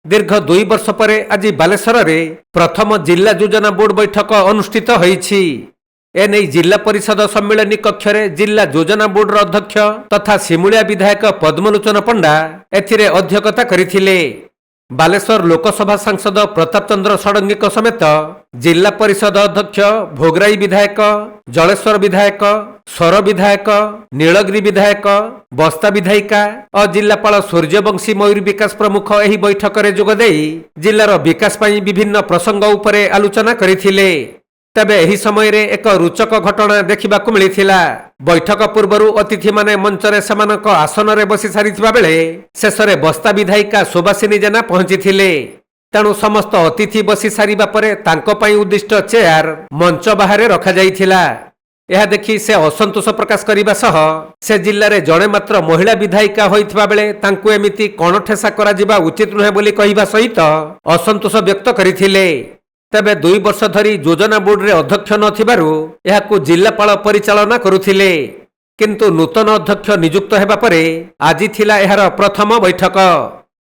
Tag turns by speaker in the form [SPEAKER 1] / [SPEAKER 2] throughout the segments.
[SPEAKER 1] दीर्घ 2 वर्ष पर आज बालेश्वर में प्रथम जिला योजना बोर्ड बैठक अनुष्ठित होईछि। एने जिला परिषद सम्मिलनी कक्ष में जिला योजना बोर्ड अध्यक्ष तथा सिमुलिया विधायक पद्मलोचन पंडा एथिरे अध्यक्षता करिथिले। बालेश्वर लोकसभा सांसद प्रताप चंद्र षडंगी समेत जिला परिषद अध्यक्ष भोगराई विधायक, जलेश्वर विधायक, सौर विधायक, नीलगिरी विधायक, बस्ता विधायिका और जिलापाल सूर्यवंशी मयूर विकास प्रमुख एही बैठक में जोगदे जिलार विकास पई विभिन्न प्रसंग उपरे आलोचना करिथिले। तेबे एही समय रे एक रुचक घटना देखिबाकू मिलिथिला। बैठक पूर्वरु अतिथि माने मंचरे समानक आसन रे बसी सारिथिबा बेले शेषरे बस्ता विधायिका सुभाषिनी जेना पहुंचीथिले। तेणु समस्त अतिथि बसी सारिबा परे तांको पई उद्दिष्ट चेयर मंच बाहरे रखा जाइथिला। यह देखि से असंतोष प्रकाश करिबा सह से जिल्ला रे जणे मात्र महिला विधायिका होइथिबा बेले तांकु एमिति कोन ठेसा करा जिबा उचित नहे बोली कहिबा सहित असंतोष व्यक्त करिथिले। तेबे 2 वर्ष धरी योजना बोर्ड रे अध्यक्ष नथिबारु एहाकु जिल्लापाल परिचालना करुथिले। किंतु नूतन अध्यक्ष नियुक्त हेबा परे आजि थिला एहार प्रथम बैठक।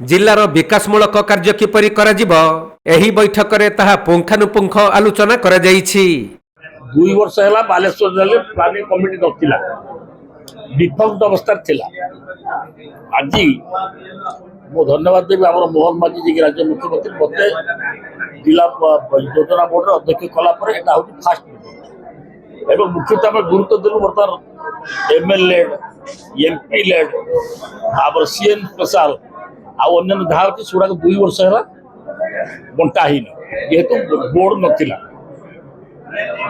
[SPEAKER 1] जिल्लार विकासमूलक कार्य किपरि करा जिवो एही बैठक रे ताहा पुंखानुपुंख आलोचना करा जाइछि।
[SPEAKER 2] 2 वर्ष है बालेश्वर जिले प्लानिंग कमिटी नथिला, डिफॉल्ट अवस्था थिला। आज मो धन्यवाद देवी आम मोहन माझी जी राज्य मुख्यमंत्री मत जिला योजना बोर्ड अध्यक्ष कला फास्ट मीटिंग एवं मुख्यतः आम गुरुत्व देलु। बर्तमान एमएलए एमपी लेड आम सीएन स्पेशल आन्य जहाँ अच्छी सेगुड़ा 2 वर्ष है बंटा ही जेहेतु बोर्ड नथिला।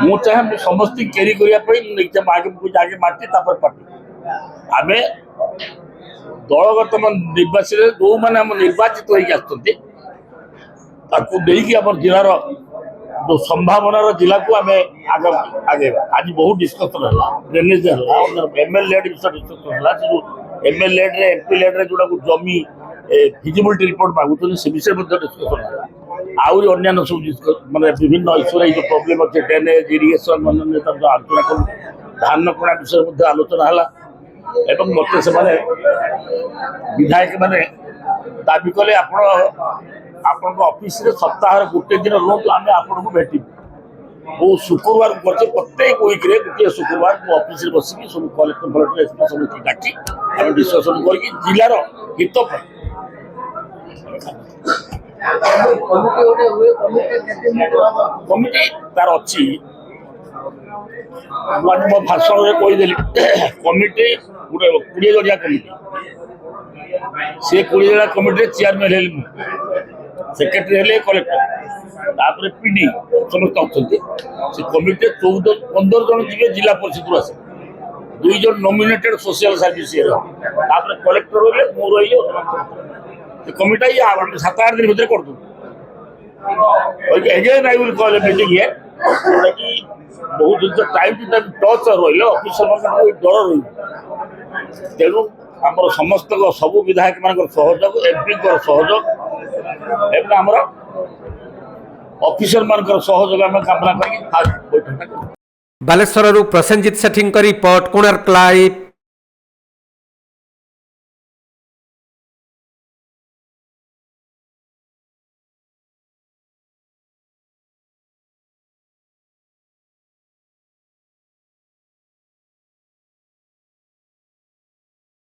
[SPEAKER 2] मु चाहे समस्त कैरी करने आगे माटी पार्टी आम दलगत निर्वाचित जो मैंने निर्वाचित होती आम जिलार जो संभावना जिला को आम आगे आज बहुत डिस्कसन है ड्रेनेज है एमएलए विषय डिस्कसन है जो एमएलए एमपी लेड्रे जोड़ा जमी फिजिबिलिटी रिपोर्ट मागुन से विषय डिस्कसन है। आहरी अन्य सब माने विभिन्न इश्यूर जो प्रोब्लेम अच्छे ड्रेनेज इरिगेशन आलोचना करूँ धान कणा विषय आलोचना है। मत से विधायक मैंने दाबी कले आपण ऑफिस रे सप्ताह गोटे दिन रुहतु आम आपको भेटू। वो शुक्रवार करते प्रत्येक वीक रे गोटे शुक्रवार मो ऑफिस रे बसिकी सब कलेक्टर फलेक्टर सब डाकी आम डिस्कसन कर जिलार हित कमिटी तार अच्छी मो भाषण में कहीदेली कमिटी गोटे 20 जणिया कमिटी से 20 जणिया कमिटी चेयरमैन है सेक्रेटरी है कलेक्टर पीडी समस्त अच्छा से कमिटी 14-15 जन जी जिला परिषद आसे 2 जन नॉमिनेटेड सोशल सर्विस कलेक्टर रही मु रही कमिटी 7-8 दिन भर कर again I will call a meeting here कि बहुत जिन टाइम टू टाइम टच रही ऑफिसर डर रही तेणु आम समस्त सब विधायक मान सहयोग एमपी सहयोग एवं आम ऑफिसर मान सहयोग आम कामना कर।
[SPEAKER 1] बालेश्वर प्रसेनजीत सेठी रिपोर्ट कोणार्क लाइव।